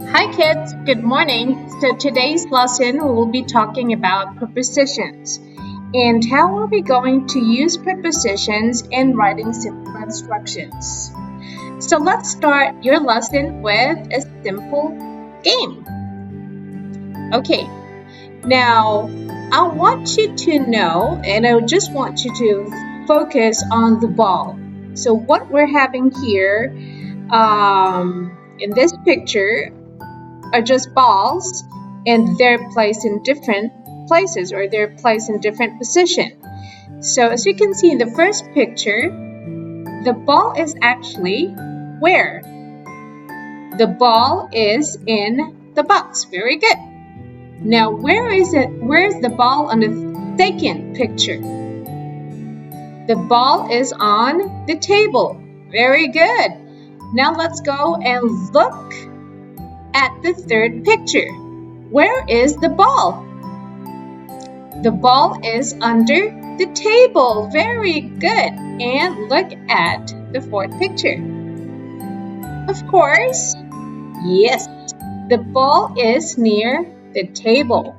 Hi kids, good morning. So today's lesson we will be talking about prepositions and how are we going to use prepositions in writing simple instructions. So let's start your lesson with a simple game. Okay, now I want you to know and I just want you to focus on the ball. So what we're having here in this picture are just balls and they're placed in different places or they're placed in different position. So as you can see in the first picture, the ball is actually where? The ball is in the box. Very good. Now where is it? Where's the ball on the second picture? The ball is on the table. Very good. Now let's go and look at the third picture. Where is the ball? The ball is under the table. Very good. And look at the fourth picture. Of course, yes, the ball is near the table.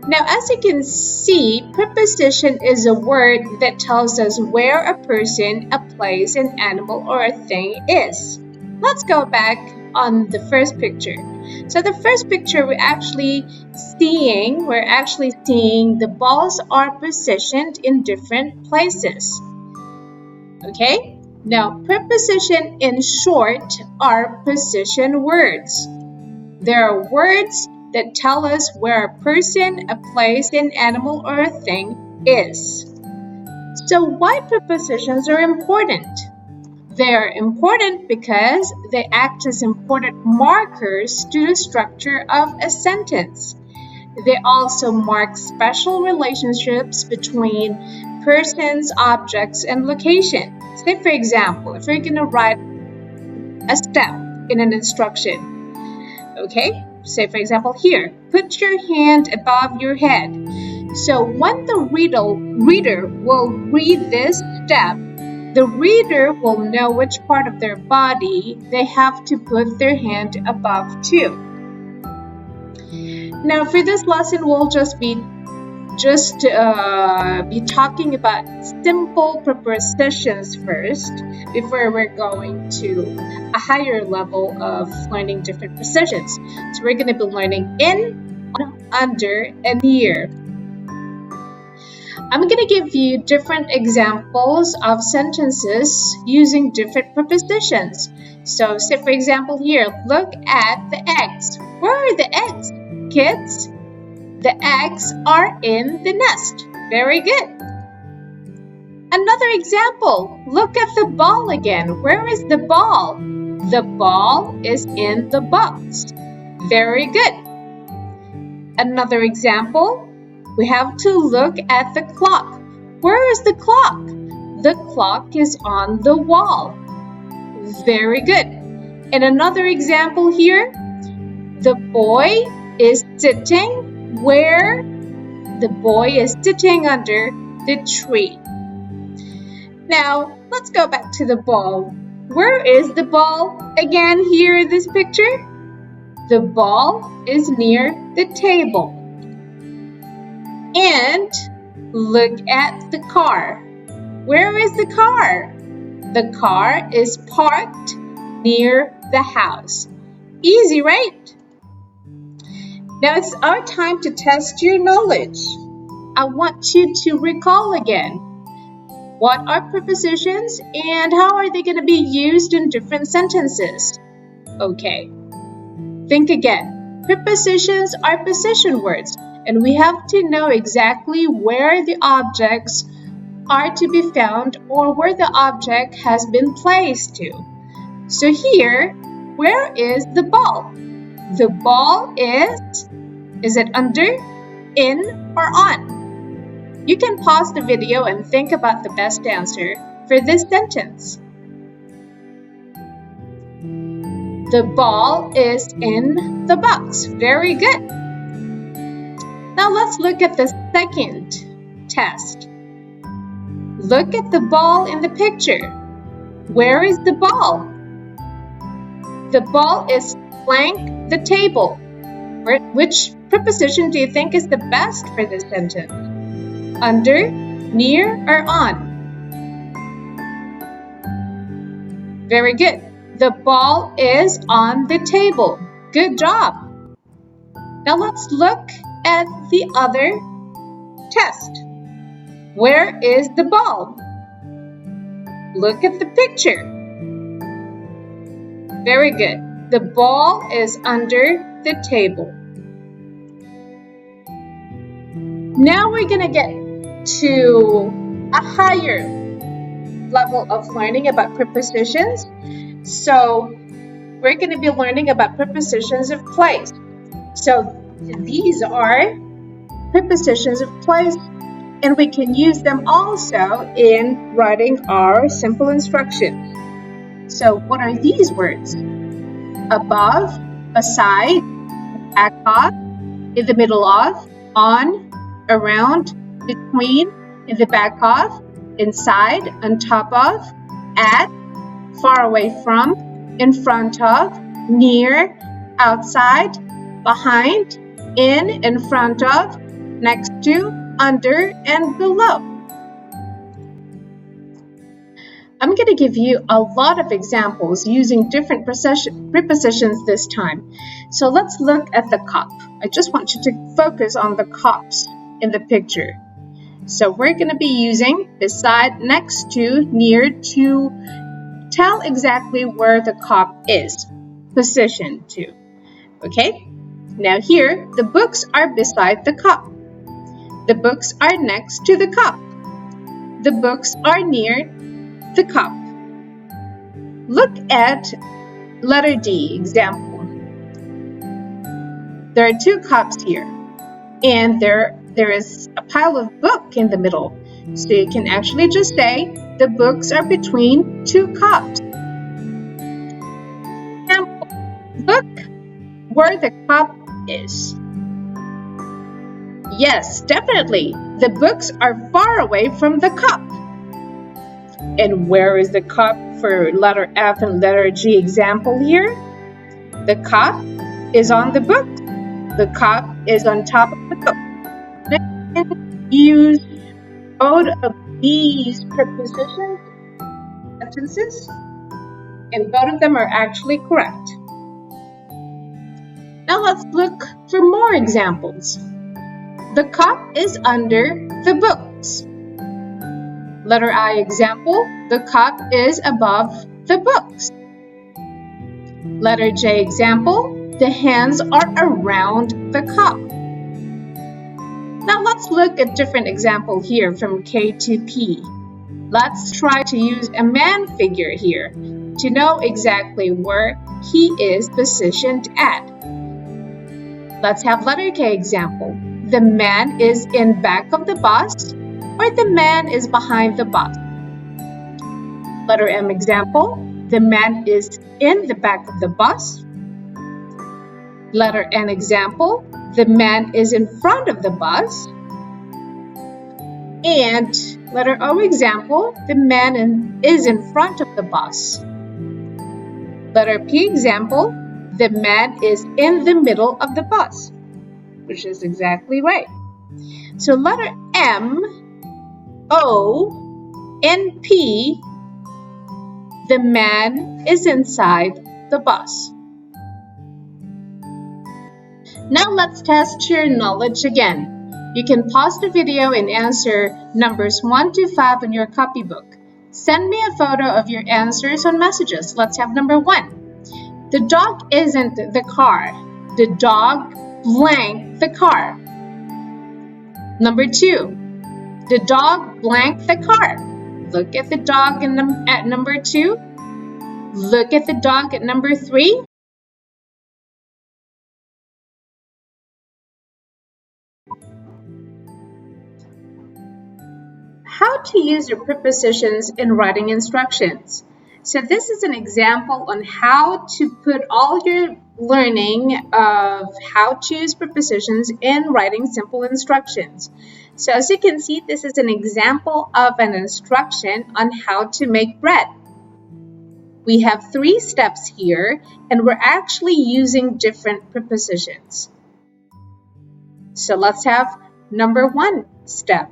Now, as you can see, preposition is a word that tells us where a person, a place, an animal, or a thing is. Let's go back on the first picture. So the first picture we're actually seeing the balls are positioned in different places. Okay? Now, preposition in short are position words. There are words that tell us where a person, a place, an animal, or a thing is. So why prepositions are important? They are important because they act as important markers to the structure of a sentence. They also mark special relationships between persons, objects, and location. Say, for example, if you're going to write a step in an instruction, okay? Say, for example, here, put your hand above your head. So when the reader will read this step, the reader will know which part of their body they have to put their hand above to. Now, for this lesson, we'll just be talking about simple prepositions first before we're going to a higher level of learning different prepositions. So we're going to be learning in, on, under, and near. I'm going to give you different examples of sentences using different prepositions. So say for example here, look at the eggs. Where are the eggs, kids? The eggs are in the nest. Very good. Another example, look at the ball again. Where is the ball? The ball is in the box. Very good. Another example, we have to look at the clock. Where is the clock? The clock is on the wall. Very good. And another example here, the boy is sitting where? The boy is sitting under the tree. Now, let's go back to the ball. Where is the ball again here in this picture? The ball is near the table. And look at the car. Where is the car? The car is parked near the house. Easy, right? Now it's our time to test your knowledge. I want you to recall again. What are prepositions and how are they going to be used in different sentences? Okay, think again. Prepositions are position words, and we have to know exactly where the objects are to be found or where the object has been placed to. So here, where is the ball? The ball is it under, in, or on? You can pause the video and think about the best answer for this sentence. The ball is in the box. Very good. Now let's look at the second test. Look at the ball in the picture. Where is the ball? The ball is blank the table. Which preposition do you think is the best for this sentence? Under, near, or on? Very good. The ball is on the table. Good job. Now let's look at the other test. Where is the ball? Look at the picture. Very good. The ball is under the table. Now we're going to get to a higher level of learning about prepositions. So we're going to be learning about prepositions of place. So these are prepositions of place, and we can use them also in writing our simple instructions. So what are these words? Above, beside, back of, in the middle of, on, around, between, in the back of, inside, on top of, at, far away from, in front of, near, outside, behind, in front of, next to, under, and below. I'm going to give you a lot of examples using different prepositions this time. So let's look at the cup. I just want you to focus on the cups in the picture. So we're going to be using beside, next to, near to tell exactly where the cup is positioned to. Okay? Now here, the books are beside the cup. The books are next to the cup. The books are near the cup. Look at letter D example. There are two cups here, and there is a pile of book in the middle. So you can actually just say the books are between two cups. Example, look where the cup is. Yes, definitely. The books are far away from the cup. And where is the cup for letter F and letter G example here? The cup is on the book. The cup is on top of the book. Let's use both of these prepositions sentences, and both of them are actually correct. Now let's look for more examples. The cup is under the books. Letter I example, the cup is above the books. Letter J example, the hands are around the cup. Now let's look at different example here from K to P. Let's try to use a man figure here to know exactly where he is positioned at. Let's have letter K example. The man is in back of the bus, or the man is behind the bus. Letter M example, the man is in the back of the bus. Letter N example, the man is in front of the bus. And letter O example, the man is in front of the bus. Letter P example, the man is in the middle of the bus, which is exactly right. So letter M, O, and P, the man is inside the bus. Now let's test your knowledge again. You can pause the video and answer numbers 1 to 5 in your copybook. Send me a photo of your answers on messages. Let's have number 1. The dog isn't the car. The dog blank the car. Number 2. The dog blank the car. Look at the dog at number 2. Look at the dog at number 3. How to use your prepositions in writing instructions. So this is an example on how to put all your learning of how to use prepositions in writing simple instructions. So as you can see, this is an example of an instruction on how to make bread. We have 3 steps here, and we're actually using different prepositions. So let's have number 1 step.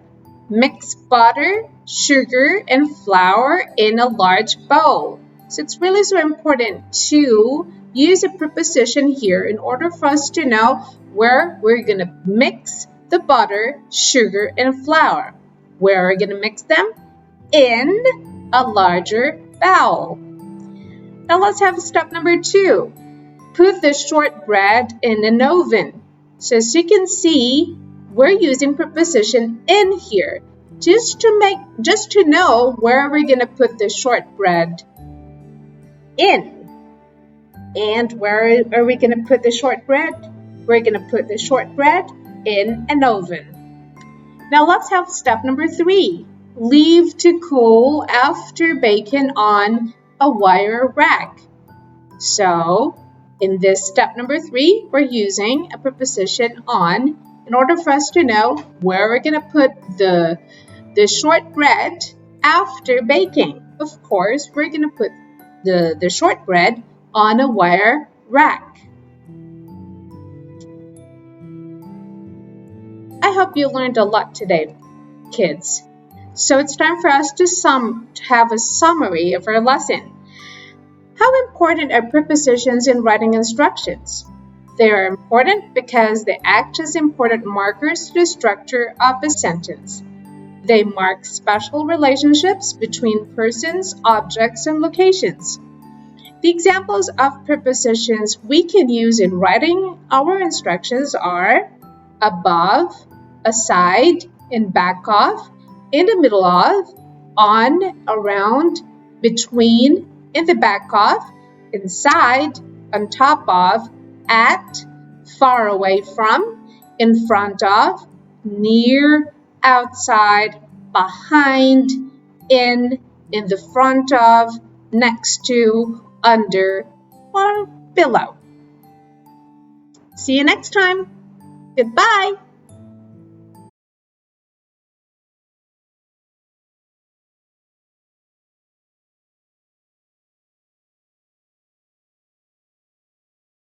Mix butter, sugar, and flour in a large bowl. So it's really so important to use a preposition here in order for us to know where we're going to mix the butter, sugar, and flour. Where are we going to mix them? In a larger bowl. Now let's have step number 2. Put the shortbread in an oven. So as you can see, we're using preposition in here just to know where we're going to put the shortbread in. And where are we going to put the shortbread? We're going to put the shortbread in an oven. Now let's have step number 3. Leave to cool after baking on a wire rack. So in this step number 3, we're using a preposition on in order for us to know where we're going to put the shortbread after baking. Of course, we're going to put the shortbread on a wire rack. I hope you learned a lot today, kids. So it's time for us to have a summary of our lesson. How important are prepositions in writing instructions? They are important because they act as important markers to the structure of a sentence. They mark special relationships between persons, objects, and locations. The examples of prepositions we can use in writing our instructions are above, aside, in back of, in the middle of, on, around, between, in the back of, inside, on top of, at, far away from, in front of, near, outside, behind, in the front of, next to, under, or below. See you next time. Goodbye.